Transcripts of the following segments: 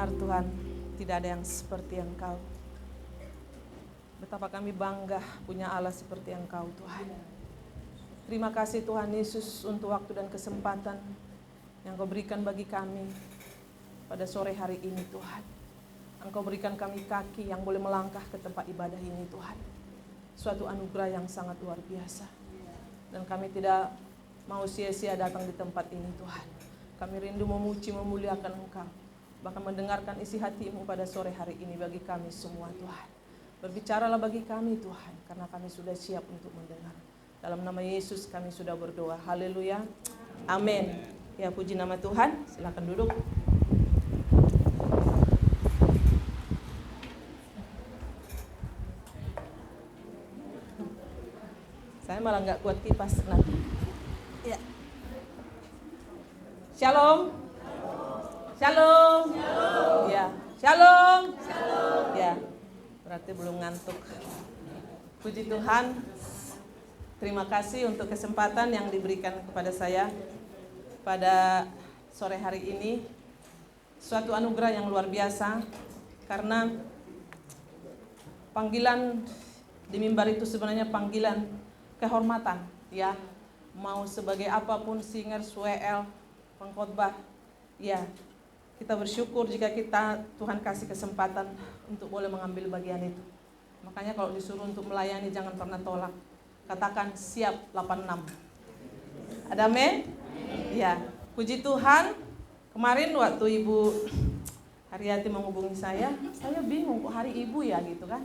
benar Tuhan, tidak ada yang seperti Engkau. Betapa kami bangga punya Allah seperti Engkau Tuhan. Terima kasih Tuhan Yesus untuk waktu dan kesempatan yang Kau berikan bagi kami pada sore hari ini Tuhan. Engkau berikan kami kaki yang boleh melangkah ke tempat ibadah ini Tuhan. Suatu anugerah yang sangat luar biasa. Dan kami tidak mau sia-sia datang di tempat ini Tuhan. Kami rindu memuji, memuliakan Engkau. Bahkan mendengarkan isi hati-Mu pada sore hari ini bagi kami semua Tuhan. Berbicaralah bagi kami Tuhan, karena kami sudah siap untuk mendengar. Dalam nama Yesus kami sudah berdoa. Haleluya. Amin. Ya, puji nama Tuhan. Silakan duduk. Saya malah nggak kuat kipas nanti. Ya. Shalom. Shalom. Shalom. Ya. Shalom. Shalom. Ya. Berarti belum ngantuk. Puji Tuhan. Terima kasih untuk kesempatan yang diberikan kepada saya pada sore hari ini. Suatu anugerah yang luar biasa, karena panggilan di mimbar itu sebenarnya panggilan kehormatan, ya. Mau sebagai apapun, singer, WL, pengkhotbah, ya. Kita bersyukur jika Tuhan kasih kesempatan untuk boleh mengambil bagian itu. Makanya kalau disuruh untuk melayani jangan pernah tolak. Katakan siap 86. Ada amin? Ya, puji Tuhan. Kemarin waktu Ibu Haryati menghubungi saya bingung kok hari Ibu ya gitu kan.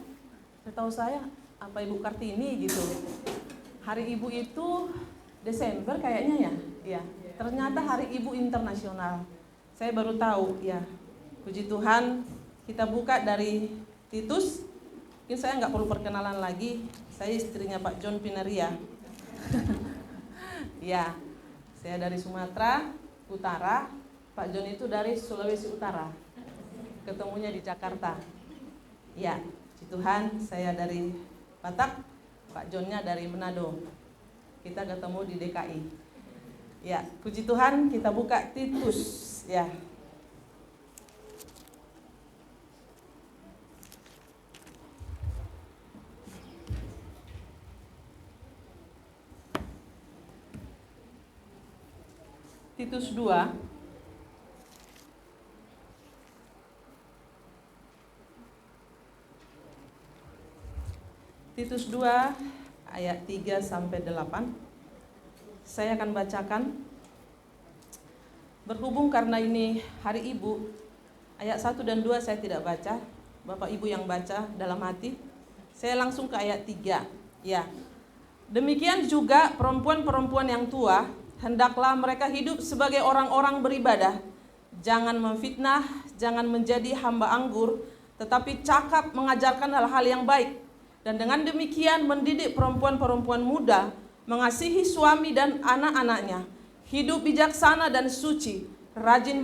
Setahu saya apa Ibu Kartini gitu. Hari Ibu itu Desember kayaknya ya. Ya, ternyata Hari Ibu Internasional. Saya baru tahu ya. Puji Tuhan, kita buka dari Titus. Mungkin saya nggak perlu perkenalan lagi. Saya istrinya Pak John Pinaria. Ya, saya dari Sumatera Utara. Pak John itu dari Sulawesi Utara. Ketemunya di Jakarta. Ya, puji Tuhan, saya dari Batak. Pak Johnnya dari Manado. Kita ketemu di DKI. Ya, puji Tuhan, kita buka Titus. Ya. Titus 2. Titus 2 ayat 3 sampai 8. Saya akan bacakan. Berhubung karena ini hari Ibu, ayat 1 dan 2 saya tidak baca, Bapak Ibu yang baca dalam hati. Saya langsung ke ayat 3. Ya. Demikian juga perempuan-perempuan yang tua, hendaklah mereka hidup sebagai orang-orang beribadah. Jangan memfitnah, jangan menjadi hamba anggur, tetapi cakap mengajarkan hal-hal yang baik. Dan dengan demikian mendidik perempuan-perempuan muda mengasihi suami dan anak-anaknya, hidup bijaksana dan suci, rajin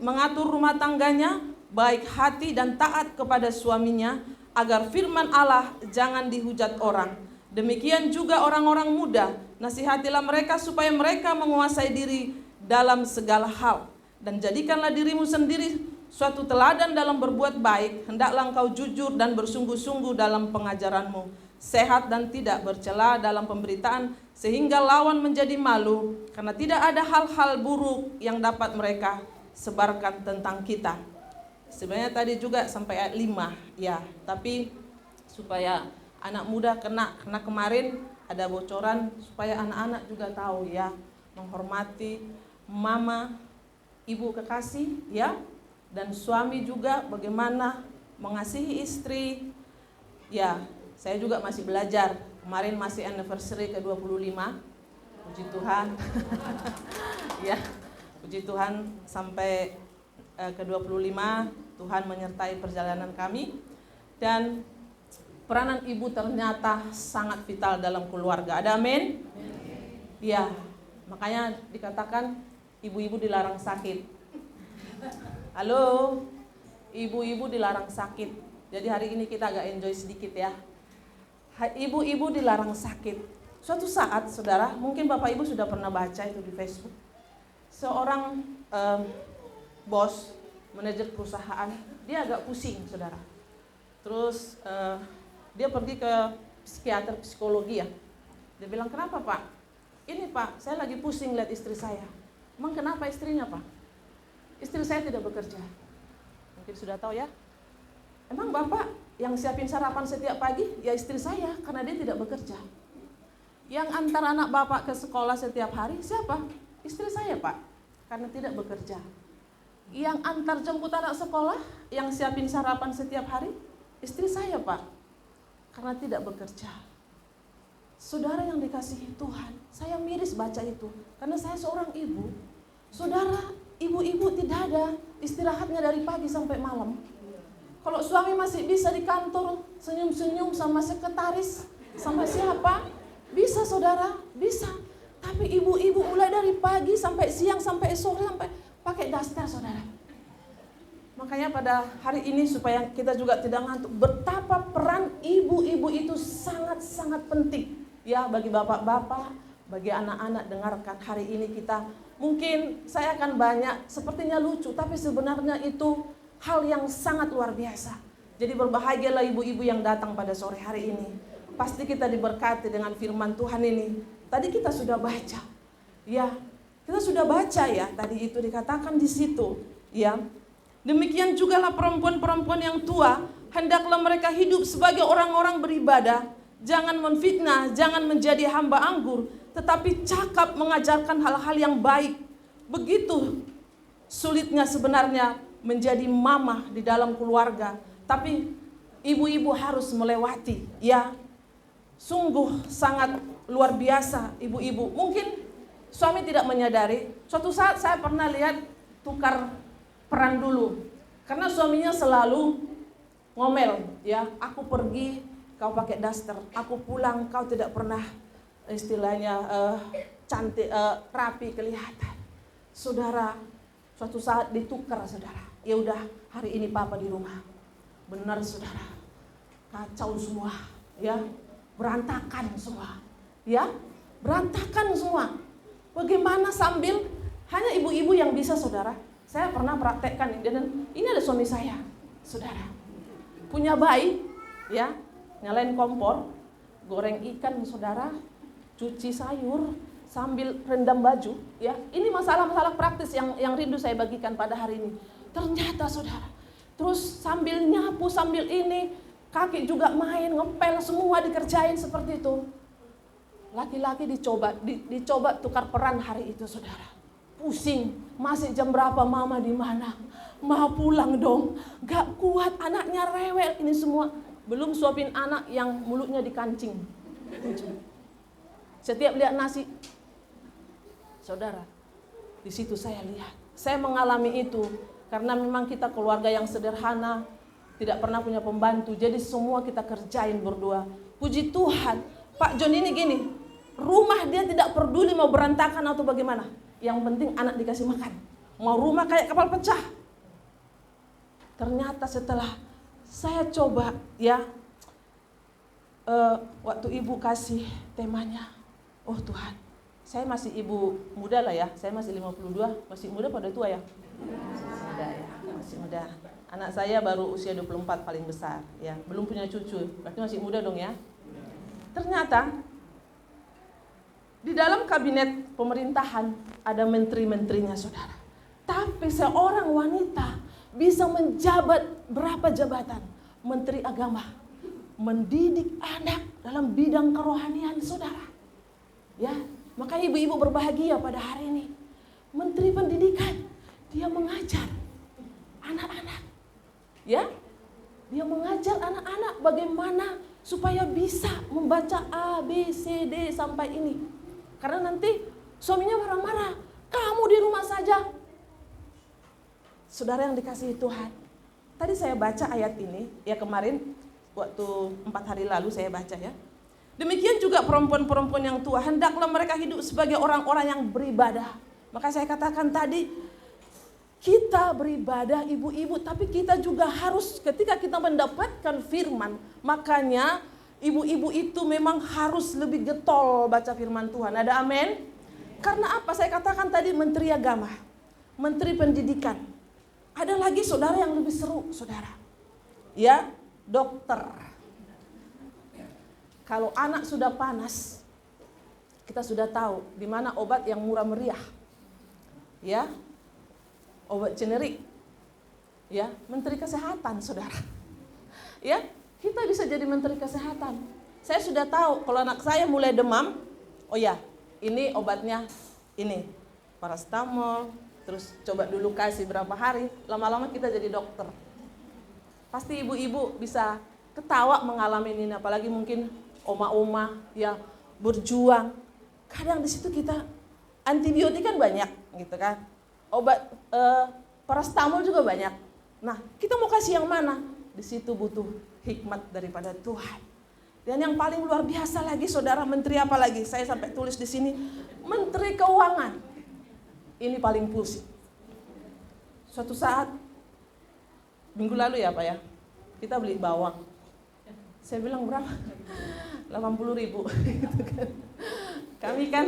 mengatur rumah tangganya, baik hati dan taat kepada suaminya, agar firman Allah jangan dihujat orang. Demikian juga orang-orang muda, nasihatilah mereka supaya mereka menguasai diri dalam segala hal. Dan jadikanlah dirimu sendiri suatu teladan dalam berbuat baik. Hendaklah engkau jujur dan bersungguh-sungguh dalam pengajaranmu, sehat dan tidak bercela dalam pemberitaan, sehingga lawan menjadi malu, karena tidak ada hal-hal buruk yang dapat mereka sebarkan tentang kita. Sebenarnya tadi juga sampai ayat 5, ya, tapi supaya anak muda kena kemarin ada bocoran supaya anak-anak juga tahu ya, menghormati mama, ibu kekasih, ya, dan suami juga bagaimana mengasihi istri. Ya, saya juga masih belajar. Kemarin masih anniversary ke-25. Puji Tuhan. Ya, puji Tuhan sampai ke-25 Tuhan menyertai perjalanan kami. Dan peranan ibu ternyata sangat vital dalam keluarga. Ada amin? Ya, makanya dikatakan ibu-ibu dilarang sakit. Halo, ibu-ibu dilarang sakit. Jadi hari ini kita agak enjoy sedikit ya. Ibu-ibu dilarang sakit. Suatu saat, saudara, mungkin Bapak Ibu sudah pernah baca itu di Facebook. Seorang bos manajer perusahaan. Dia agak pusing, saudara. Terus dia pergi ke psikiater, psikologi ya. Dia bilang, kenapa Pak? Ini Pak, saya lagi pusing lihat istri saya. Emang kenapa istrinya Pak? Istri saya tidak bekerja. Mungkin sudah tahu ya. Emang Bapak yang siapin sarapan setiap pagi? Ya istri saya, karena dia tidak bekerja. Yang antar anak Bapak ke sekolah setiap hari, siapa? Istri saya Pak, karena tidak bekerja. Yang antar jemput anak sekolah, yang siapin sarapan setiap hari, istri saya Pak, karena tidak bekerja. Saudara yang dikasihi Tuhan, saya miris baca itu, karena saya seorang ibu. Saudara, ibu-ibu tidak ada istirahatnya dari pagi sampai malam. Kalau suami masih bisa di kantor, senyum-senyum sama sekretaris, sama siapa, bisa saudara, bisa. Tapi ibu-ibu mulai dari pagi sampai siang, sampai sore, sampai pakai daster saudara. Makanya pada hari ini supaya kita juga tidak ngantuk, betapa peran ibu-ibu itu sangat-sangat penting. Ya, bagi bapak-bapak, bagi anak-anak, dengarkan hari ini kita. Mungkin saya akan banyak, sepertinya lucu, tapi sebenarnya itu hal yang sangat luar biasa. Jadi berbahagialah ibu-ibu yang datang pada sore hari ini. Pasti kita diberkati dengan firman Tuhan ini. Tadi kita sudah baca. Ya, kita sudah baca ya, tadi itu dikatakan di situ, ya. Demikian jugalah perempuan-perempuan yang tua, hendaklah mereka hidup sebagai orang-orang beribadah. Jangan menfitnah, jangan menjadi hamba anggur, tetapi cakap mengajarkan hal-hal yang baik. Begitu sulitnya sebenarnya menjadi mama di dalam keluarga, tapi ibu-ibu harus melewati, ya. Sungguh sangat luar biasa ibu-ibu. Mungkin suami tidak menyadari. Suatu saat saya pernah lihat tukar peran dulu, karena suaminya selalu ngomel, ya. Aku pergi, kau pakai daster. Aku pulang, kau tidak pernah istilahnya cantik, rapi kelihatan. Saudara, suatu saat ditukar saudara. Ya udah, hari ini papa di rumah. Benar saudara, kacau semua, ya, berantakan semua, ya, berantakan semua. Bagaimana sambil hanya ibu-ibu yang bisa saudara. Saya pernah praktekkan dan ini ada suami saya, saudara, punya bayi, ya, nyalain kompor, goreng ikan saudara, cuci sayur sambil rendam baju, ya. Ini masalah-masalah praktis yang rindu saya bagikan pada hari ini. Ternyata saudara, terus sambil nyapu, sambil ini, kaki juga main, ngepel, semua dikerjain seperti itu. Laki-laki dicoba tukar peran hari itu saudara. Pusing, masih jam berapa, mama di mana? Mau pulang dong, gak kuat, anaknya rewel, ini semua. Belum suapin anak yang mulutnya dikancing. Setiap lihat nasi, saudara, di situ saya lihat. Saya mengalami itu karena memang kita keluarga yang sederhana, tidak pernah punya pembantu, jadi semua kita kerjain berdua. Puji Tuhan, Pak John ini gini, rumah dia tidak peduli mau berantakan atau bagaimana. Yang penting anak dikasih makan. Mau rumah kayak kapal pecah. Ternyata setelah saya coba, ya, waktu ibu kasih temanya, oh Tuhan, saya masih ibu muda lah ya, saya masih 52, masih muda pada tua ya? Muda ya, masih muda. Anak saya baru usia 24 paling besar, ya, belum punya cucu, berarti masih muda dong ya. Ternyata di dalam kabinet pemerintahan ada menteri-menterinya saudara. Tapi seorang wanita bisa menjabat berapa jabatan? Menteri Agama, mendidik anak dalam bidang kerohanian saudara. Ya, makanya ibu-ibu berbahagia pada hari ini. Menteri Pendidikan, dia mengajar anak-anak. Ya, dia mengajar anak-anak bagaimana supaya bisa membaca A, B, C, D sampai ini. Karena nanti suaminya marah-marah, kamu di rumah saja. Saudara yang dikasihi Tuhan, tadi saya baca ayat ini, ya kemarin waktu 4 hari lalu saya baca ya. Demikian juga perempuan-perempuan yang tua, hendaklah mereka hidup sebagai orang-orang yang beribadah. Maka saya katakan tadi, kita beribadah ibu-ibu, tapi kita juga harus ketika kita mendapatkan firman, makanya ibu-ibu itu memang harus lebih getol baca firman Tuhan. Ada amin? Karena apa? Saya katakan tadi Menteri Agama, Menteri Pendidikan. Ada lagi saudara yang lebih seru, saudara. Ya, dokter. Kalau anak sudah panas, kita sudah tahu di mana obat yang murah meriah. Ya, obat generik. Ya, menteri kesehatan, saudara. Ya, kita bisa jadi menteri kesehatan. Saya sudah tahu kalau anak saya mulai demam, oh ya, ini obatnya ini, paracetamol. Terus coba dulu kasih berapa hari, lama-lama kita jadi dokter. Pasti ibu-ibu bisa ketawa mengalami ini, apalagi mungkin oma-oma ya berjuang. Kadang di situ kita antibiotik kan banyak, gitu kan. Obat paracetamol juga banyak. Nah, kita mau kasih yang mana? Di situ butuh hikmat daripada Tuhan. Dan yang paling luar biasa lagi, saudara, menteri apa lagi? Saya sampai tulis di sini, Menteri Keuangan. Ini paling pusing. Suatu saat, minggu lalu ya Pak ya, kita beli bawang. Saya bilang berapa? 80.000. Kami kan,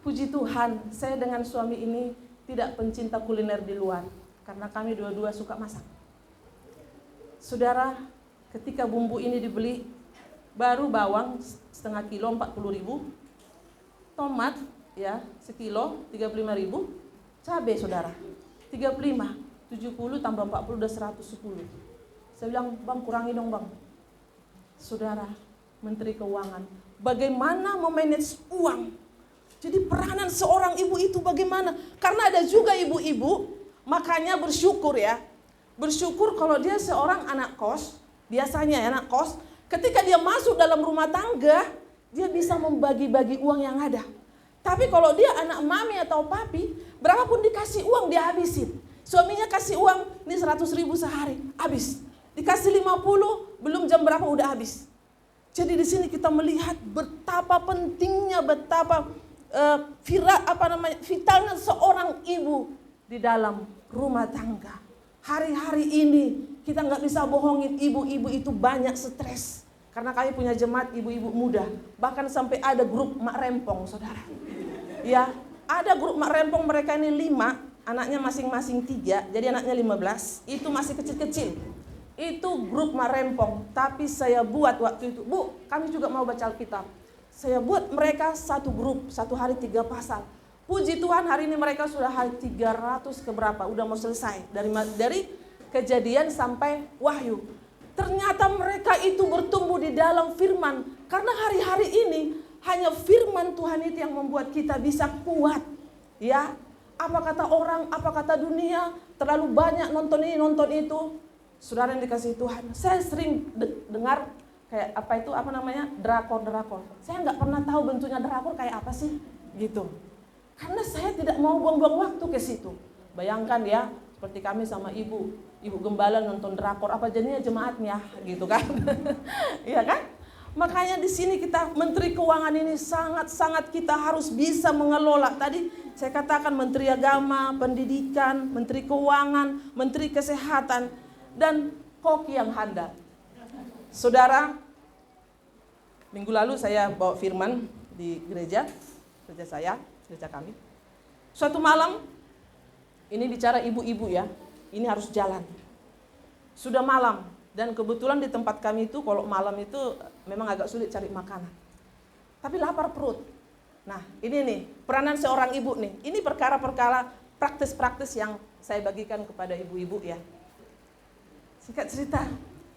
puji Tuhan, saya dengan suami ini tidak pencinta kuliner di luar. Karena kami dua-dua suka masak. Saudara, ketika bumbu ini dibeli, baru bawang setengah kilo 40.000, tomat ya sekilo 35.000, cabai saudara 35, 70 tambah 40 udah 110. Saya bilang, Bang kurangi dong Bang. Saudara, Menteri Keuangan, bagaimana memanage uang? Jadi peranan seorang ibu itu bagaimana? Karena ada juga ibu-ibu, makanya bersyukur ya. Bersyukur kalau dia seorang anak kos, biasanya ya anak kos, ketika dia masuk dalam rumah tangga, dia bisa membagi-bagi uang yang ada. Tapi kalau dia anak mami atau papi, berapapun dikasih uang dia habisin. Suaminya kasih uang, ini 100.000 sehari, habis. Dikasih 50, belum jam berapa udah habis. Jadi di sini kita melihat betapa pentingnya, betapa vitalnya seorang ibu di dalam rumah tangga. Hari-hari ini kita nggak bisa bohongin, ibu-ibu itu banyak stres. Karena kami punya jemaat ibu-ibu muda, bahkan sampai ada grup mak rempong, saudara. Ya, ada grup mak rempong, mereka ini 5, anaknya masing-masing 3, jadi anaknya 15, itu masih kecil-kecil. Itu grup mak rempong, tapi saya buat waktu itu, Bu, kami juga mau baca Alkitab. Saya buat mereka satu grup, satu hari 3 pasal. Puji Tuhan hari ini mereka sudah hari 300 keberapa, udah mau selesai. Dari Kejadian sampai Wahyu. Ternyata mereka itu bertumbuh di dalam firman. Karena hari-hari ini hanya firman Tuhan itu yang membuat kita bisa kuat. Ya, apa kata orang, apa kata dunia, terlalu banyak nonton ini, nonton itu. Saudara yang dikasihi Tuhan, saya sering dengar kayak drakor. Saya nggak pernah tahu bentuknya drakor kayak apa sih, gitu. Karena saya tidak mau buang-buang waktu ke situ. Bayangkan ya, seperti kami sama ibu gembala nonton drakor, apa jadinya jemaatnya, gitu kan? Iya kan? Makanya di sini kita Menteri Keuangan ini sangat-sangat kita harus bisa mengelola. Tadi saya katakan Menteri Agama, Pendidikan, Menteri Keuangan, Menteri Kesehatan, dan koki yang handal. Saudara, minggu lalu saya bawa firman di gereja kami. Suatu malam, ini bicara ibu-ibu ya, ini harus jalan. Sudah malam, dan kebetulan di tempat kami itu kalau malam itu memang agak sulit cari makanan. Tapi lapar perut. Nah, ini nih, peranan seorang ibu nih. Ini perkara-perkara praktis-praktis yang saya bagikan kepada ibu-ibu ya. Singkat cerita,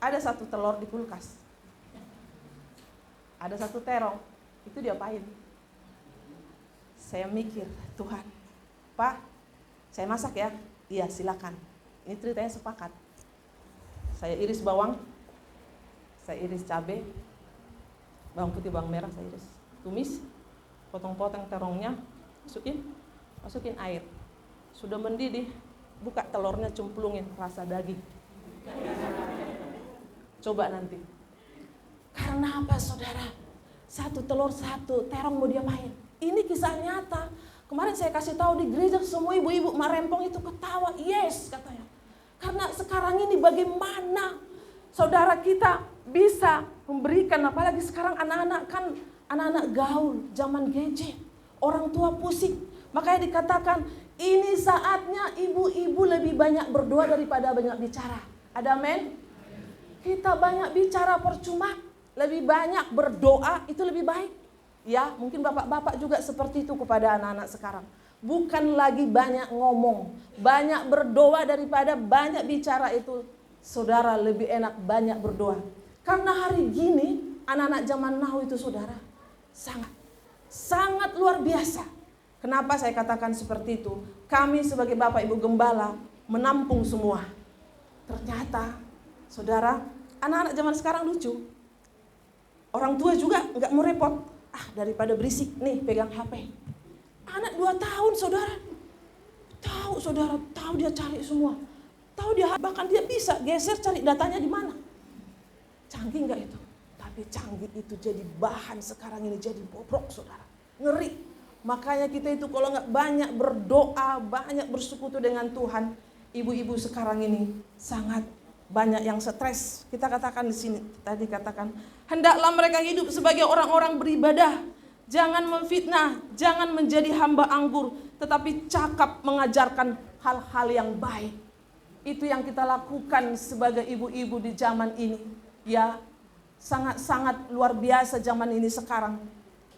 ada satu telur di kulkas. Ada satu terong, itu diapain? Saya mikir, Tuhan, Pak, saya masak ya? Iya, silakan. Ini ceritanya sepakat. Saya iris bawang, saya iris cabai, bawang putih, bawang merah saya iris. Tumis, potong-potong terongnya, masukin air. Sudah mendidih, buka telurnya, cemplungin, rasa daging. Coba nanti. Karena apa saudara? Satu telur, satu terong mau diapain? Ini kisah nyata. Kemarin saya kasih tahu di gereja, semua ibu-ibu marempong itu ketawa. Yes katanya. Karena sekarang ini bagaimana saudara kita bisa memberikan, apalagi sekarang anak-anak kan anak-anak gaul, zaman gadget. Orang tua pusing. Makanya dikatakan ini saatnya ibu-ibu lebih banyak berdoa daripada banyak bicara. Ada amin? Kita banyak bicara percuma, lebih banyak berdoa itu lebih baik. Ya, mungkin bapak-bapak juga seperti itu kepada anak-anak sekarang. Bukan lagi banyak ngomong, banyak berdoa daripada banyak bicara itu. Saudara, lebih enak banyak berdoa. Karena hari gini anak-anak zaman now itu saudara sangat luar biasa. Kenapa saya katakan seperti itu? Kami sebagai Bapak Ibu Gembala menampung semua. Ternyata saudara, anak-anak zaman sekarang lucu. Orang tua juga nggak mau repot. Daripada berisik nih pegang HP. Anak 2 tahun saudara. Tahu dia cari semua. Tahu dia, bahkan dia bisa geser cari datanya di mana. Canggih nggak itu? Tapi canggih itu jadi bahan sekarang ini jadi bobrok saudara. Ngeri. Makanya kita itu kalau nggak banyak berdoa, banyak bersekutu dengan Tuhan, ibu-ibu sekarang ini sangat banyak yang stres. Kita katakan di sini, tadi katakan, hendaklah mereka hidup sebagai orang-orang beribadah. Jangan memfitnah, jangan menjadi hamba anggur, tetapi cakap mengajarkan hal-hal yang baik. Itu yang kita lakukan sebagai ibu-ibu di zaman ini. Ya, sangat-sangat luar biasa zaman ini sekarang.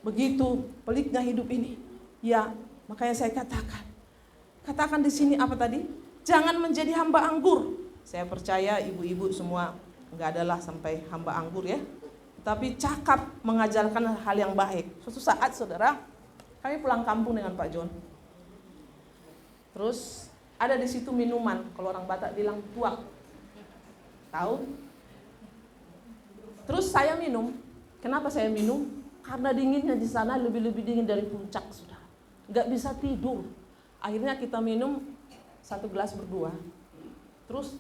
Begitu peliknya hidup ini. Ya, makanya saya katakan di sini apa tadi? Jangan menjadi hamba anggur. Saya percaya ibu-ibu semua enggak adalah sampai hamba anggur ya. Tapi cakap mengajarkan hal yang baik. Suatu saat saudara, kami pulang kampung dengan Pak John. Terus ada di situ minuman, kalau orang Batak bilang tuak. Tahu? Terus saya minum. Kenapa saya minum? Karena dinginnya di sana lebih dingin dari puncak, saudara. Nggak bisa tidur. Akhirnya kita minum 1 gelas berdua. Terus,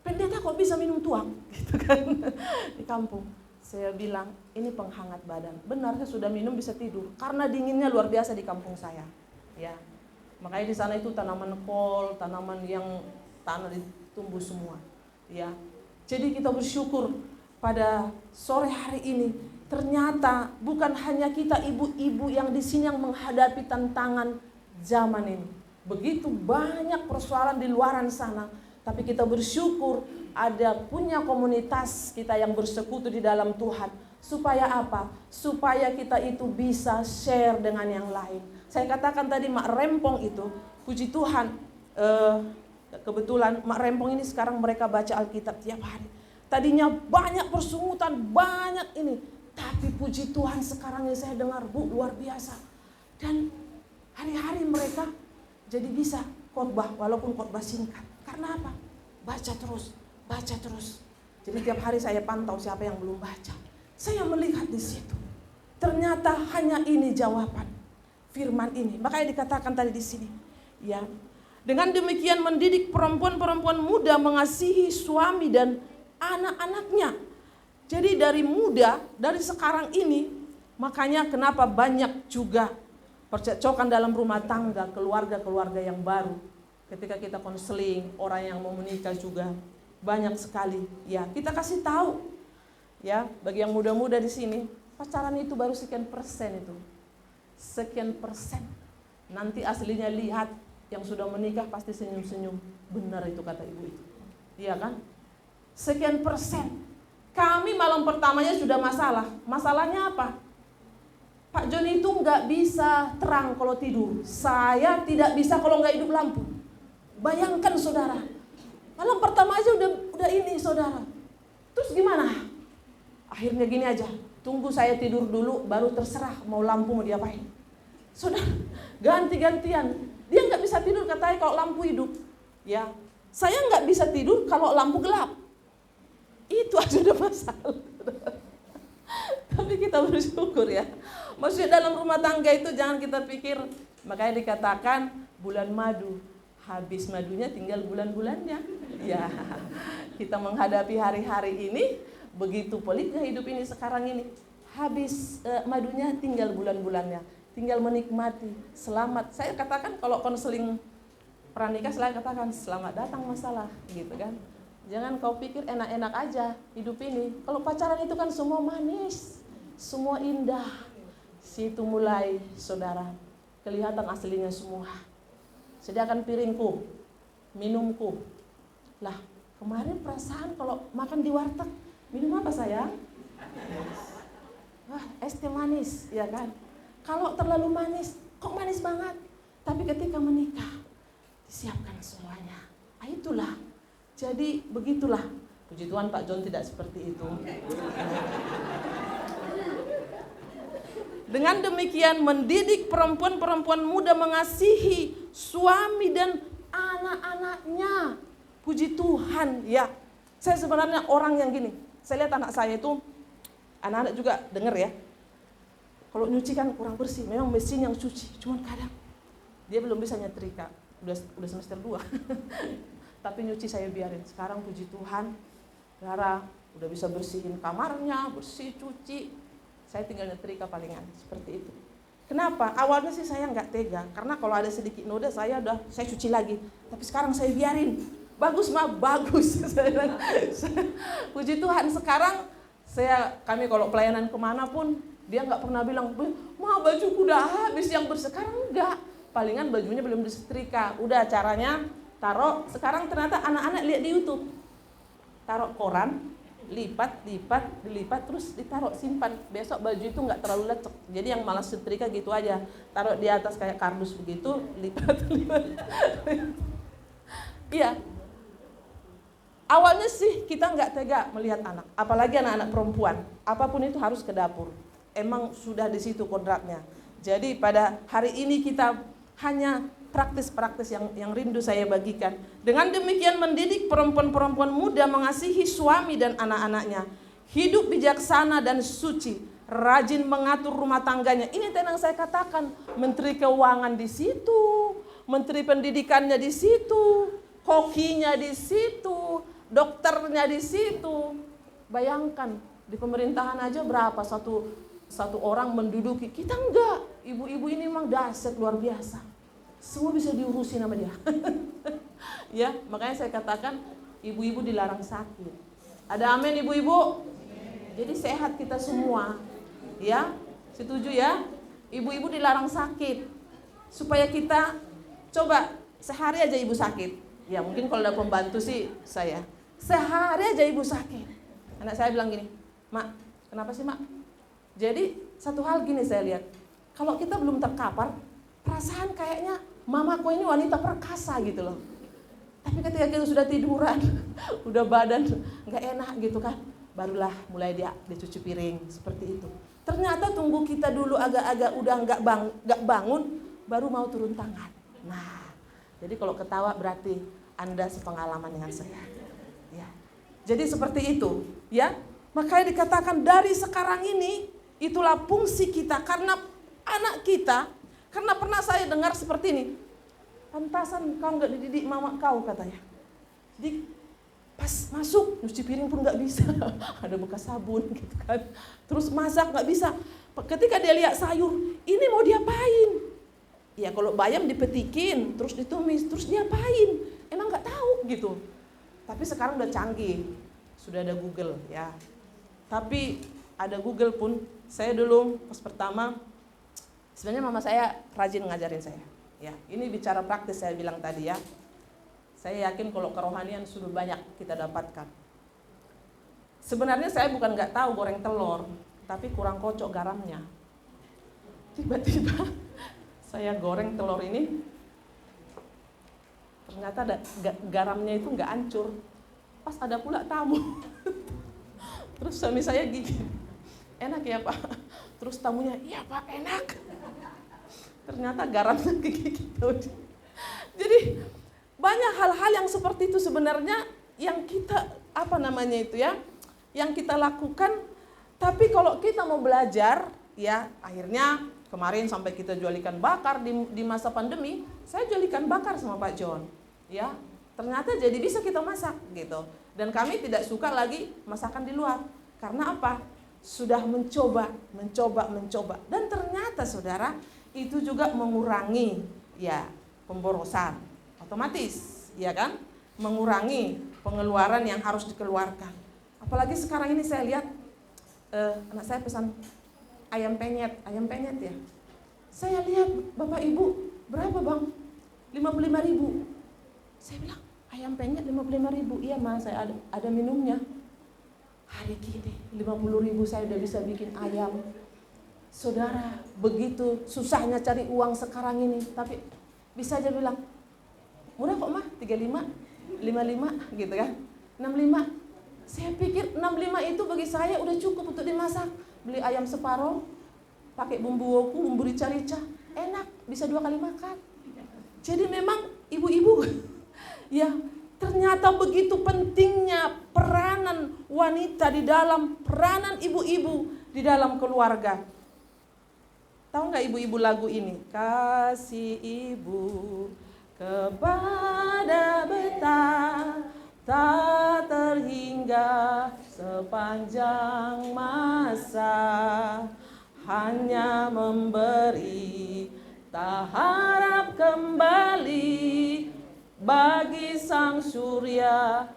pendeta kok bisa minum tuak? Gitu kan, di kampung. Saya bilang, ini penghangat badan. Benar, saya sudah minum bisa tidur. Karena dinginnya luar biasa di kampung saya. Ya, makanya di sana itu tanaman kol, tanaman yang tanah ditumbuh semua. Ya, jadi kita bersyukur pada sore hari ini. Ternyata bukan hanya kita ibu-ibu yang di sini yang menghadapi tantangan zaman ini. Begitu banyak persoalan di luaran sana. Tapi kita bersyukur ada punya komunitas kita yang bersekutu di dalam Tuhan. Supaya apa? Supaya kita itu bisa share dengan yang lain. Saya katakan tadi Mak Rempong itu, puji Tuhan, kebetulan Mak Rempong ini sekarang mereka baca Alkitab tiap hari. Tadinya banyak persungutan, banyak ini. Tapi puji Tuhan sekarang ini saya dengar, Bu, luar biasa. Dan hari-hari mereka jadi bisa khotbah, walaupun khotbah singkat. Karena apa? Baca terus. Jadi tiap hari saya pantau siapa yang belum baca. Saya melihat di situ. Ternyata hanya ini jawaban firman ini. Makanya dikatakan tadi di sini, ya. Dengan demikian mendidik perempuan-perempuan muda mengasihi suami dan anak-anaknya. Jadi dari muda, dari sekarang ini, makanya kenapa banyak juga percekcokan dalam rumah tangga, keluarga-keluarga yang baru. Ketika kita konseling, orang yang mau menikah juga banyak sekali. Ya, kita kasih tahu. Ya, bagi yang muda-muda di sini, pacaran itu baru sekian persen itu. Sekian persen. Nanti aslinya lihat yang sudah menikah pasti senyum-senyum. Benar itu kata ibu itu. Iya kan? Sekian persen. Kami malam pertamanya sudah masalah. Masalahnya apa? Pak John itu nggak bisa terang kalau tidur. Saya tidak bisa kalau nggak hidup lampu. Bayangkan saudara, malam pertama aja udah ini saudara. Terus gimana? Akhirnya gini aja, tunggu saya tidur dulu, baru terserah mau lampu mau diapain. Saudara, ganti-gantian. Dia nggak bisa tidur katanya kalau lampu hidup. Ya, saya nggak bisa tidur kalau lampu gelap. Itu aja udah masalah. Tapi kita bersyukur ya. Maksudnya dalam rumah tangga itu jangan kita pikir, makanya dikatakan bulan madu. Habis madunya tinggal bulan-bulannya. Ya, kita menghadapi hari-hari ini, begitu peliknya hidup ini sekarang ini. Habis madunya tinggal bulan-bulannya. Tinggal menikmati, selamat. Saya katakan kalau konseling pranikah saya katakan selamat datang masalah, gitu kan. Jangan kau pikir enak-enak aja hidup ini. Kalau pacaran itu kan semua manis, semua indah. Situ mulai saudara, kelihatan aslinya semua. Sediakan piringku, minumku. Lah, kemarin perasaan kalau makan di warteg, minum apa sayang? Wah, es teh manis, ya kan? Kalau terlalu manis, kok manis banget? Tapi ketika menikah, disiapkan semuanya. Itulah. Jadi begitulah. Puji Tuhan Pak John tidak seperti itu. Dengan demikian mendidik perempuan-perempuan muda mengasihi suami dan anak-anaknya. Puji Tuhan, ya. Saya sebenarnya orang yang gini. Saya lihat anak saya itu, anak-anak juga dengar ya. Kalau nyuci kan kurang bersih, memang mesin yang cuci. Cuman kadang dia belum bisa nyetrika, udah semester 2. Tapi nyuci saya biarin. Sekarang puji Tuhan, Rara udah bisa bersihin kamarnya, bersih, cuci. Saya tinggal nyetrika palingan, seperti itu. Kenapa? Awalnya sih saya nggak tega, karena kalau ada sedikit noda saya cuci lagi. Tapi sekarang saya biarin. Bagus mah, bagus. Puji Tuhan, sekarang kami kalau pelayanan kemana pun, dia nggak pernah bilang, "Ma, bajuku udah habis yang bersih." Sekarang enggak. Palingan bajunya belum disetrika. Udah caranya taruh. Sekarang ternyata anak-anak lihat di YouTube. Taruh koran, lipat, dilipat, terus ditaruh, simpan. Besok baju itu nggak terlalu lecek. Jadi yang malas setrika gitu aja. Taruh di atas kayak kardus begitu, lipat. Iya. Awalnya sih kita nggak tega melihat anak, apalagi anak-anak perempuan. Apapun itu harus ke dapur. Emang sudah di situ kodratnya. Jadi pada hari ini kita hanya praktis-praktis yang rindu saya bagikan. Dengan demikian mendidik perempuan-perempuan muda mengasihi suami dan anak-anaknya. Hidup bijaksana dan suci, rajin mengatur rumah tangganya. Ini yang saya katakan, Menteri Keuangan di situ, Menteri Pendidikannya di situ, kokinya di situ, dokternya di situ. Bayangkan di pemerintahan aja berapa satu orang menduduki. Kita enggak. Ibu-ibu ini memang dahsyat luar biasa. Semua bisa diurusin sama dia. Ya, makanya saya katakan ibu-ibu dilarang sakit. Ada amin ibu-ibu? Jadi sehat kita semua. Ya, setuju ya? Ibu-ibu dilarang sakit. Supaya kita coba sehari aja ibu sakit. Ya, mungkin kalau ada pembantu sih saya. Sehari aja ibu sakit. Anak saya bilang gini, "Mak, kenapa sih, Mak?" Jadi satu hal gini saya lihat, kalau kita belum terkapar, perasaan kayaknya mamaku ini wanita perkasa gitu loh. Tapi ketika kita sudah tiduran, udah badan nggak enak gitu kan, barulah mulai dia cuci piring seperti itu. Ternyata tunggu kita dulu agak-agak udah nggak bangun, baru mau turun tangan. Nah, jadi kalau ketawa berarti Anda sepengalaman dengan saya. Ya. Jadi seperti itu, ya. Makanya dikatakan dari sekarang ini itulah fungsi kita, karena anak kita, karena pernah saya dengar seperti ini, pantasan kau nggak dididik mama kau katanya. Jadi pas masuk nyuci piring pun nggak bisa, ada bekas sabun gitu kan. Terus masak nggak bisa. Ketika dia lihat sayur, ini mau diapain? Ya kalau bayam dipetikin, terus ditumis, terus diapain? Emang nggak tahu gitu. Tapi sekarang udah canggih, sudah ada Google ya. Tapi ada Google pun, saya dulu pas pertama, sebenarnya mama saya rajin ngajarin saya. Ya, ini bicara praktis saya bilang tadi ya. Saya yakin kalau kerohanian sudah banyak kita dapatkan. Sebenarnya saya bukan nggak tahu goreng telur, tapi kurang kocok garamnya. Tiba-tiba saya goreng telur ini, ternyata garamnya itu nggak hancur. Pas ada pula tamu. Terus suami saya gigi, "Enak ya Pak?" Terus tamunya, "Iya Pak, enak." Ternyata garamnya gigi gitu. Jadi banyak hal-hal yang seperti itu sebenarnya yang kita yang kita lakukan. Tapi kalau kita mau belajar, ya akhirnya kemarin sampai kita jual ikan bakar di masa pandemi, saya jual ikan bakar sama Pak John. Ya, ternyata jadi bisa kita masak gitu. Dan kami tidak suka lagi masakan di luar. Karena apa? Sudah mencoba. Dan ternyata saudara, itu juga mengurangi ya pemborosan. Otomatis, ya kan? Mengurangi pengeluaran yang harus dikeluarkan. Apalagi sekarang ini saya lihat, anak saya pesan ayam penyet ya. Saya lihat Bapak Ibu, berapa Bang? 55.000. Saya bilang, ayam penyet 55.000. Iya mas, saya ada minumnya. Hari gini 50.000 saya udah bisa bikin ayam. Saudara, begitu susahnya cari uang sekarang ini, tapi bisa aja bilang, murah kok mah, 35, 55 gitu kan, 65. Saya pikir 65 itu bagi saya udah cukup untuk dimasak. Beli ayam separuh, pakai bumbu woku, bumbu rica-rica, enak, bisa 2 kali makan. Jadi memang ibu-ibu, ya ternyata begitu pentingnya peranan wanita di dalam, peranan ibu-ibu di dalam keluarga. Tahu nggak ibu-ibu lagu ini? Kasih ibu kepada beta tak terhingga sepanjang masa, hanya memberi tak harap kembali, bagi sang surya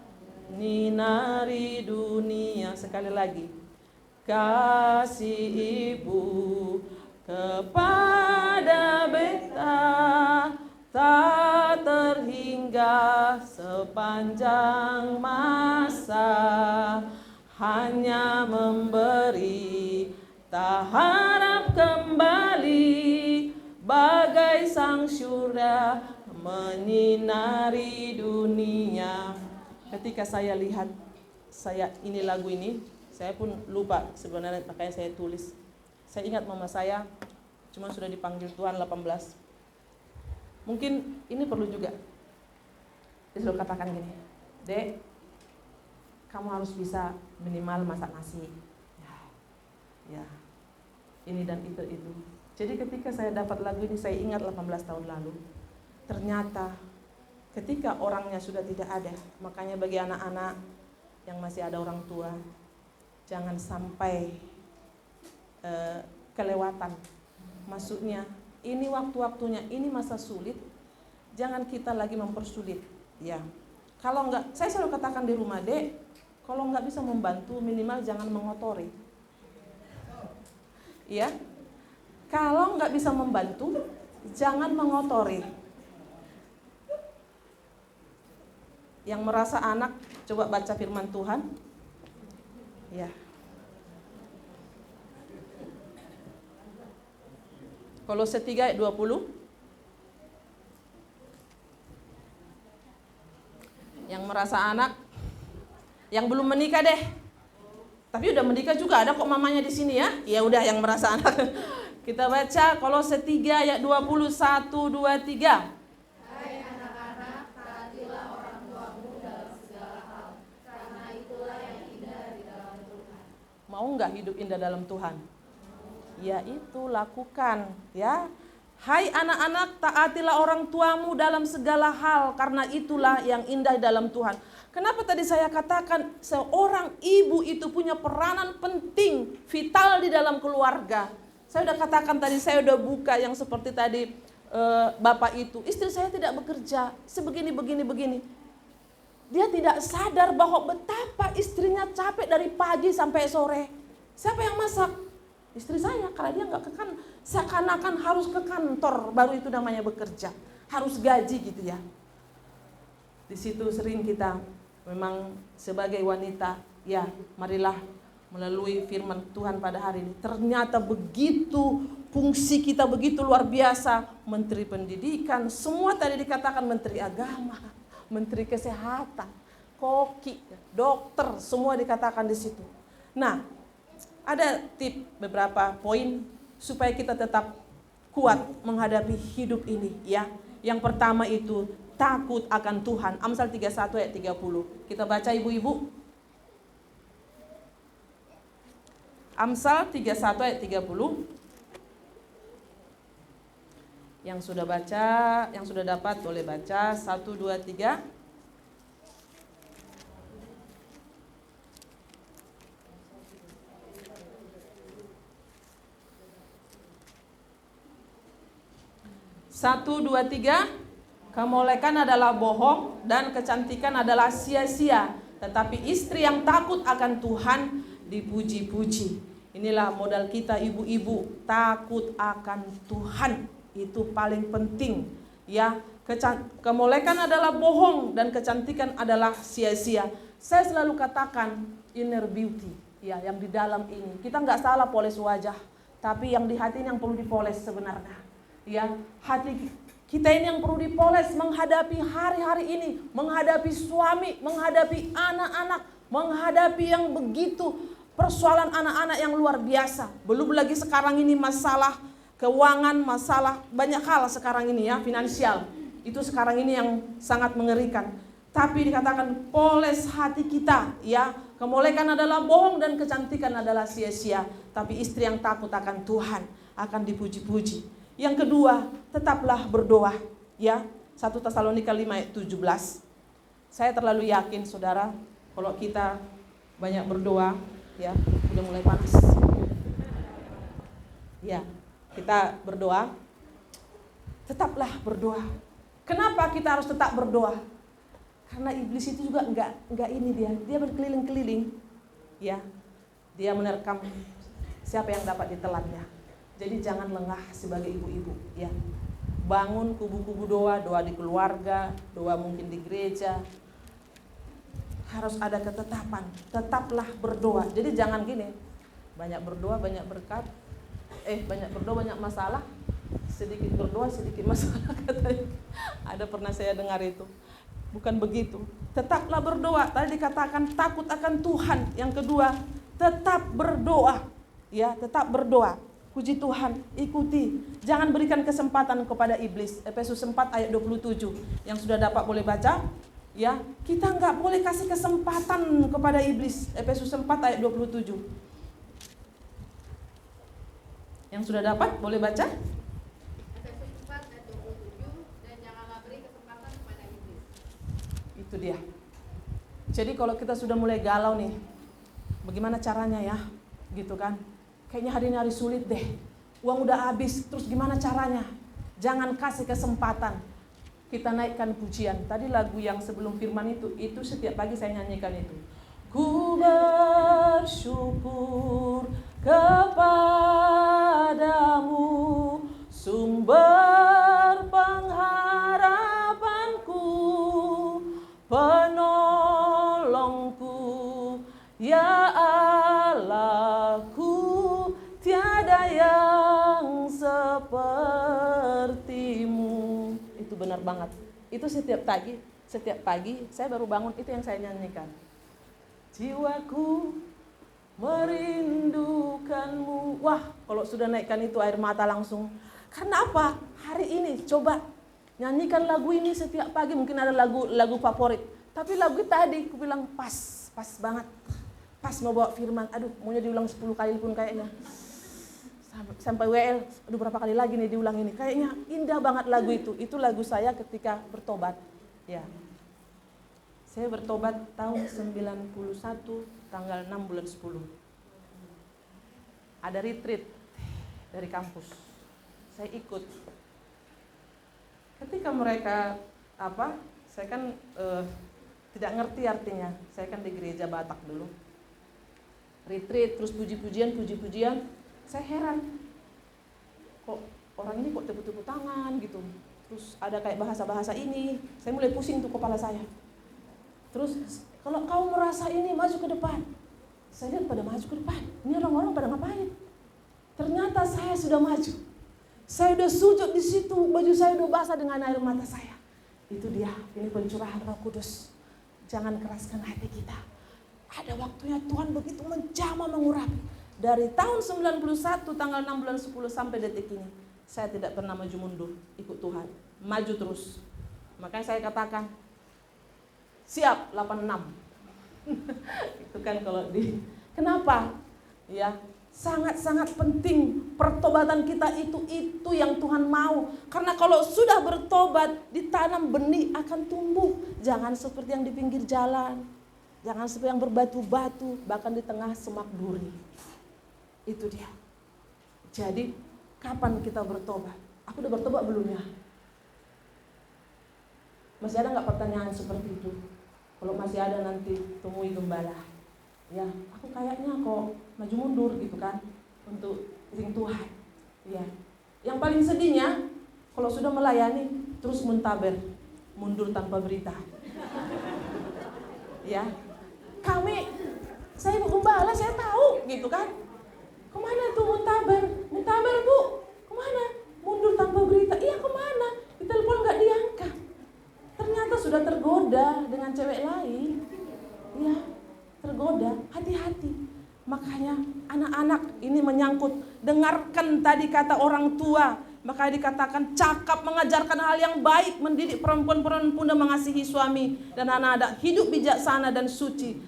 nyinari dunia. Sekali lagi, kasih ibu kepada beta tak terhingga sepanjang masa, hanya memberi tak harap kembali, bagai sang surya menyinari dunia. Ketika saya lihat ini lagu ini, saya pun lupa sebenarnya, makanya saya tulis. Saya ingat mama saya cuma sudah dipanggil Tuhan 18. Mungkin ini perlu juga disuruh katakan gini, Dek, kamu harus bisa minimal masak nasi. Ya, ini dan itu. Jadi ketika saya dapat lagu ini, saya ingat 18 tahun lalu. Ternyata ketika orangnya sudah tidak ada, makanya bagi anak-anak yang masih ada orang tua, jangan sampai kelewatan. Maksudnya ini waktu-waktunya, ini masa sulit, jangan kita lagi mempersulit. Ya, kalau enggak, saya selalu katakan di rumah, Dek, kalau enggak bisa membantu, minimal jangan mengotori. Ya, kalau enggak bisa membantu, jangan mengotori. Yang merasa anak, coba baca firman Tuhan. Ya. Kolose 3 ayat 20. Yang merasa anak, yang belum menikah deh. Tapi udah menikah juga, ada kok mamanya di sini ya. Ya udah yang merasa anak. Kita baca Kolose 3 ayat 21, 23. Hai anak-anak, taatilah orang tuamu dalam segala hal, karena itulah yang indah di dalam Tuhan. Mau nggak hidup indah dalam Tuhan? Ya itu lakukan ya. Hai anak-anak, taatilah orang tuamu dalam segala hal, karena itulah yang indah dalam Tuhan. Kenapa tadi saya katakan seorang ibu itu punya peranan penting, vital di dalam keluarga. Saya udah katakan tadi, saya udah buka yang seperti tadi bapak itu. Istri saya tidak bekerja, sebegini, begini. Dia tidak sadar bahwa betapa istrinya capek dari pagi sampai sore. Siapa yang masak? Istri saya, karena dia nggak seakan-akan harus ke kantor, baru itu namanya bekerja, harus gaji gitu ya. Di situ sering kita memang sebagai wanita, ya marilah melalui firman Tuhan pada hari ini. Ternyata begitu fungsi kita begitu luar biasa, menteri pendidikan, semua tadi dikatakan, menteri agama, menteri kesehatan, koki, dokter, semua dikatakan di situ. Nah, ada tip beberapa poin supaya kita tetap kuat menghadapi hidup ini ya. Yang pertama itu takut akan Tuhan. Amsal 31 ayat 30. Kita baca ibu-ibu. Amsal 31 ayat 30. Yang sudah baca, yang sudah dapat boleh baca 1, 2, 3. Satu, dua, tiga. Kemolekan adalah bohong dan kecantikan adalah sia-sia, tetapi istri yang takut akan Tuhan dipuji-puji. Inilah modal kita ibu-ibu, takut akan Tuhan. Itu paling penting ya. Kemolekan adalah bohong dan kecantikan adalah sia-sia. Saya selalu katakan inner beauty, ya, yang di dalam ini. Kita nggak salah poles wajah, tapi yang di hati ini yang perlu dipoles sebenarnya. Ya, hati kita ini yang perlu dipoles menghadapi hari-hari ini, menghadapi suami, menghadapi anak-anak, menghadapi yang begitu persoalan anak-anak yang luar biasa. Belum lagi sekarang ini masalah keuangan, masalah banyak hal sekarang ini ya, finansial. Itu sekarang ini yang sangat mengerikan. Tapi dikatakan poles hati kita, ya. Kemolekan adalah bohong dan kecantikan adalah sia-sia. Tapi istri yang takut akan Tuhan akan dipuji-puji. Yang kedua, tetaplah berdoa, ya. 1 Tesalonika 5 ayat 17. Saya terlalu yakin saudara, kalau kita banyak berdoa, ya, udah mulai panas. Ya, kita berdoa. Tetaplah berdoa. Kenapa kita harus tetap berdoa? Karena iblis itu juga enggak ini dia berkeliling-keliling, ya. Dia menerkam siapa yang dapat ditelannya. Jadi jangan lengah sebagai ibu-ibu, ya. Bangun kubu-kubu doa di keluarga, doa mungkin di gereja. Harus ada ketetapan, tetaplah berdoa. Jadi jangan gini, banyak berdoa banyak berkat, banyak berdoa banyak masalah, sedikit berdoa sedikit masalah katanya. Ada pernah saya dengar itu. Bukan begitu. Tetaplah berdoa. Tadi dikatakan takut akan Tuhan. Yang kedua, tetap berdoa. Ya, tetap berdoa. Puji Tuhan, ikuti. Jangan berikan kesempatan kepada iblis. Efesus 4 ayat 27. Yang sudah dapat boleh baca. Ya, kita enggak boleh kasih kesempatan kepada iblis. Efesus 4 ayat 27. Yang sudah dapat boleh baca? Itu dia. Jadi kalau kita sudah mulai galau nih, bagaimana caranya ya? Gitu kan? Kayaknya hari ini hari sulit deh. Uang udah habis, terus gimana caranya? Jangan kasih kesempatan. Kita naikkan pujian. Tadi lagu yang sebelum firman itu setiap pagi saya nyanyikan itu. Ku bersyukur kepadamu, sumber pengharapanku, penolongku, ya Allahku, tiada yang sepertimu. Itu benar banget. Itu setiap pagi saya baru bangun itu yang saya nyanyikan. Jiwaku merindukanmu. Wah, kalau sudah naikkan itu air mata langsung. Karena apa? Hari ini coba nyanyikan lagu ini setiap pagi. Mungkin ada lagu favorit. Tapi lagu tadi aku bilang pas banget. Pas mau bawa firman. Aduh, maunya diulang 10 kali pun kayaknya. Sampai WL, aduh berapa kali lagi nih diulang ini. Kayaknya indah banget lagu itu. Itu lagu saya ketika bertobat. Ya. Saya bertobat tahun 91, tanggal 6 bulan 10. Ada retreat dari kampus. Saya ikut. Ketika mereka saya kan tidak ngerti artinya. Saya kan di gereja Batak dulu. Retreat, terus puji-pujian. Saya heran. Kok orang ini kok tepuk-tepuk tangan gitu. Terus ada kayak bahasa-bahasa ini. Saya mulai pusing tuh kepala saya. Terus kalau kau merasa ini, maju ke depan. Saya lihat pada maju ke depan. Ini orang-orang pada ngapain? Ternyata saya sudah maju. Saya sudah sujud di situ, baju saya sudah basah dengan air mata saya. Itu dia, ini pencurahan Roh Kudus. Jangan keraskan hati kita. Ada waktunya Tuhan begitu menjamah mengurapi. Dari tahun 91 tanggal 6 bulan 10 sampai detik ini, saya tidak pernah maju mundur, ikut Tuhan. Maju terus. Makanya saya katakan, siap 86. Itu kan kalau kenapa? Ya, sangat-sangat penting pertobatan kita itu yang Tuhan mau. Karena kalau sudah bertobat, ditanam benih akan tumbuh. Jangan seperti yang di pinggir jalan. Jangan seperti yang berbatu-batu, bahkan di tengah semak duri. Itu dia. Jadi, kapan kita bertobat? Aku udah bertobat belum ya? Masih ada nggak pertanyaan seperti itu? Kalau masih ada nanti temui gembala. Ya, aku kayaknya kok maju mundur gitu kan untuk ring Tuhan. Ya. Yang paling sedihnya kalau sudah melayani terus muntaber, mundur tanpa berita. Ya, saya gembala, saya tahu gitu kan. Kemana tuh muntaber? Muntaber bu, kemana? Mundur tanpa berita. Iya kemana? Ditelepon nggak diangkat. Ternyata sudah tergoda dengan cewek lain. Ya, tergoda. Hati-hati. Makanya anak-anak ini menyangkut. Dengarkan tadi kata orang tua. Maka dikatakan cakap mengajarkan hal yang baik, mendidik perempuan-perempuan muda mengasihi suami dan anak-anak, hidup bijaksana dan suci,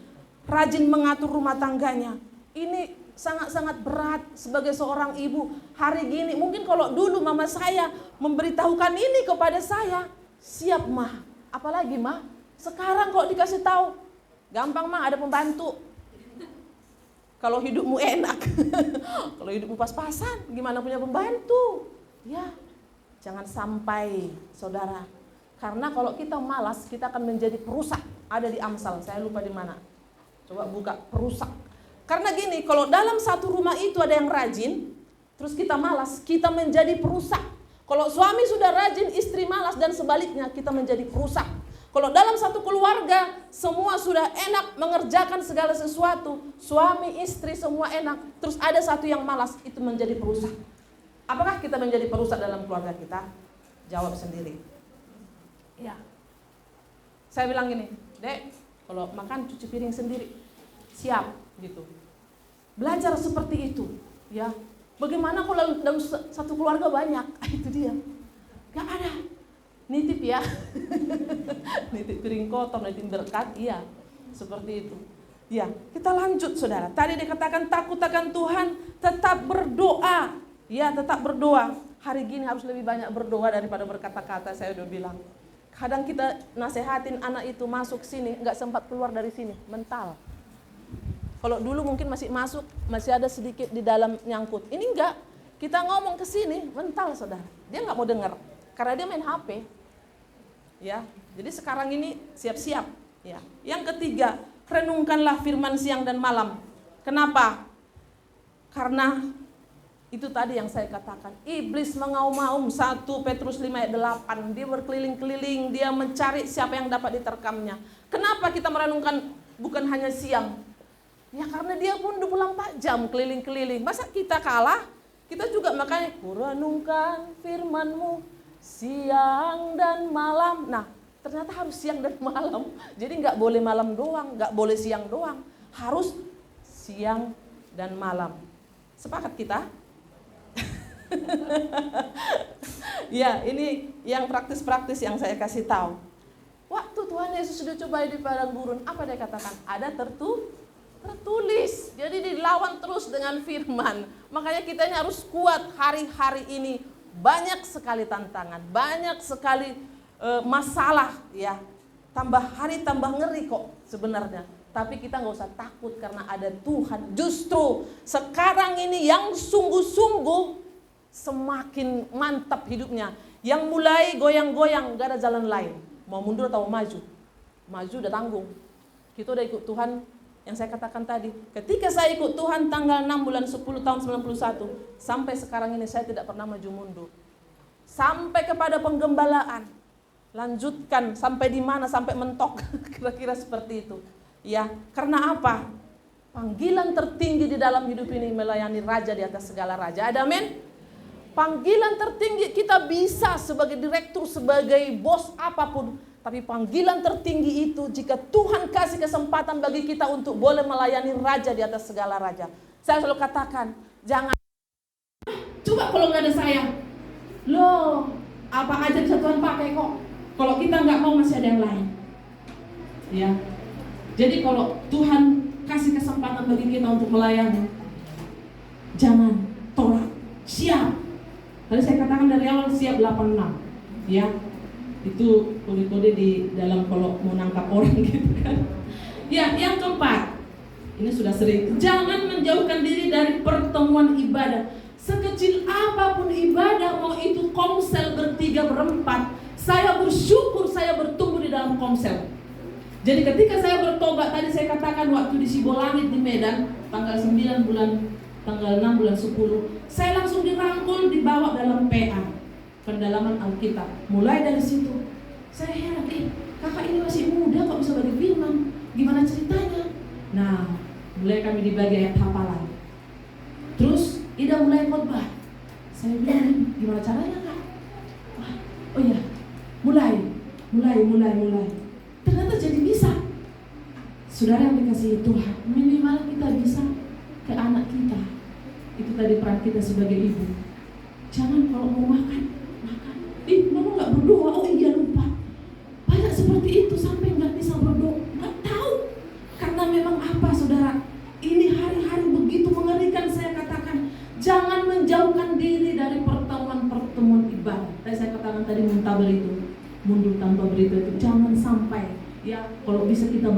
rajin mengatur rumah tangganya. Ini sangat-sangat berat sebagai seorang ibu hari gini. Mungkin kalau dulu mama saya memberitahukan ini kepada saya, siap mah. Apalagi mah, sekarang kok dikasih tahu, gampang mah, ada pembantu. Kalau hidupmu enak, kalau hidupmu pas-pasan, gimana punya pembantu? Ya, jangan sampai saudara. Karena kalau kita malas, kita akan menjadi perusak. Ada di Amsal, saya lupa di mana. Coba buka, perusak. Karena gini, kalau dalam satu rumah itu ada yang rajin, terus kita malas, kita menjadi perusak. Kalau suami sudah rajin, istri malas, dan sebaliknya kita menjadi perusak. Kalau dalam satu keluarga, semua sudah enak mengerjakan segala sesuatu, suami, istri, semua enak, terus ada satu yang malas, itu menjadi perusak. Apakah kita menjadi perusak dalam keluarga kita? Jawab sendiri. Ya. Saya bilang gini, Dek, kalau makan cuci piring sendiri. Siap, gitu. Belajar seperti itu, ya. Bagaimana kalau dalam satu keluarga banyak? Itu dia. Gak ada. Nitip ya. Nitip piring kotor, nitip berkat, iya. Seperti itu. Ya, kita lanjut saudara. Tadi dikatakan takut akan Tuhan, tetap berdoa. Ya, tetap berdoa. Hari gini harus lebih banyak berdoa daripada berkata-kata, saya udah bilang. Kadang kita nasehatin anak itu masuk sini, nggak sempat keluar dari sini, mental. Kalau dulu mungkin masih masuk, masih ada sedikit di dalam nyangkut. Ini enggak, kita ngomong ke sini, mental saudara. Dia nggak mau dengar, karena dia main HP. Ya, jadi sekarang ini siap-siap. Ya. Yang ketiga, renungkanlah firman siang dan malam. Kenapa? Karena itu tadi yang saya katakan, iblis mengaum-ngaum 1 Petrus 5 ayat 8, dia berkeliling-keliling, dia mencari siapa yang dapat diterkamnya. Kenapa kita merenungkan bukan hanya siang? Ya karena dia pun 24 jam keliling-keliling. Masa kita kalah? Kita juga makanya kurenungkan firman-Mu siang dan malam. Nah, ternyata harus siang dan malam. Jadi nggak boleh malam doang, nggak boleh siang doang. Harus siang dan malam. Sepakat kita? Ya, ini yang praktis-praktis yang saya kasih tahu. Waktu Tuhan Yesus sudah coba di padang gurun, apa dia katakan? Ada tertulis. Jadi dilawan terus dengan firman. Makanya kita ini harus kuat hari-hari ini. Banyak sekali tantangan, banyak sekali masalah ya. Tambah hari tambah ngeri kok sebenarnya. Tapi kita nggak usah takut karena ada Tuhan. Justru sekarang ini yang sungguh-sungguh semakin mantap hidupnya. Yang mulai goyang-goyang, gak ada jalan lain. Mau mundur atau mau maju? Maju udah tanggung. Kita udah ikut Tuhan, yang saya katakan tadi. Ketika saya ikut Tuhan tanggal 6 bulan 10 tahun 91, sampai sekarang ini saya tidak pernah maju mundur. Sampai kepada penggembalaan. Lanjutkan sampai di mana? Sampai mentok. Kira-kira seperti itu. Ya, karena apa? Panggilan tertinggi di dalam hidup ini melayani raja di atas segala raja. Ada amin? Panggilan tertinggi kita bisa sebagai direktur, sebagai bos apapun. Tapi panggilan tertinggi itu jika Tuhan kasih kesempatan bagi kita untuk boleh melayani raja di atas segala raja. Saya selalu katakan, jangan. Coba kalau nggak ada saya. Loh, apa aja bisa Tuhan pakai kok. Kalau kita nggak mau masih ada yang lain. Ya. Jadi kalau Tuhan kasih kesempatan bagi kita untuk melayani, jangan tolak, siap. Tadi saya katakan dari awal siap 86, ya. Itu kode-kode di dalam kalau mau nangkap orang gitu kan. Ya, yang keempat, ini sudah sering. Jangan menjauhkan diri dari pertemuan ibadah. Sekecil apapun ibadah, mau itu komsel bertiga berempat, saya bersyukur saya bertumbuh di dalam komsel. Jadi ketika saya bertobat, tadi saya katakan waktu di Sibolangit di Medan, tanggal 6 bulan 10, saya langsung dirangkul, dibawa dalam PA. pendalaman Alkitab. Mulai dari situ saya heran, kakak ini masih muda kok bisa bagi firman, gimana ceritanya? Nah, mulai kami dibagi ayat hafalan. Terus Ida mulai khotbah. Saya bilang, gimana caranya kak? Wah, oh iya, mulai. Ternyata jadi bisa. Saudara yang dikasihi Tuhan, minimal kita bisa ke anak kita. Itu tadi peran kita sebagai ibu. Jangan kalau mau makan. Mama nggak berdoa, oh iya lupa. Banyak seperti itu sampai nggak bisa berdoa, nggak tahu. Karena memang apa saudara? Ini hari-hari begitu mengerikan. Saya katakan, jangan menjauhkan diri dari pertemuan ibadah. Saya katakan tadi mundur tanpa berita itu, jangan sampai ya. Kalau bisa kita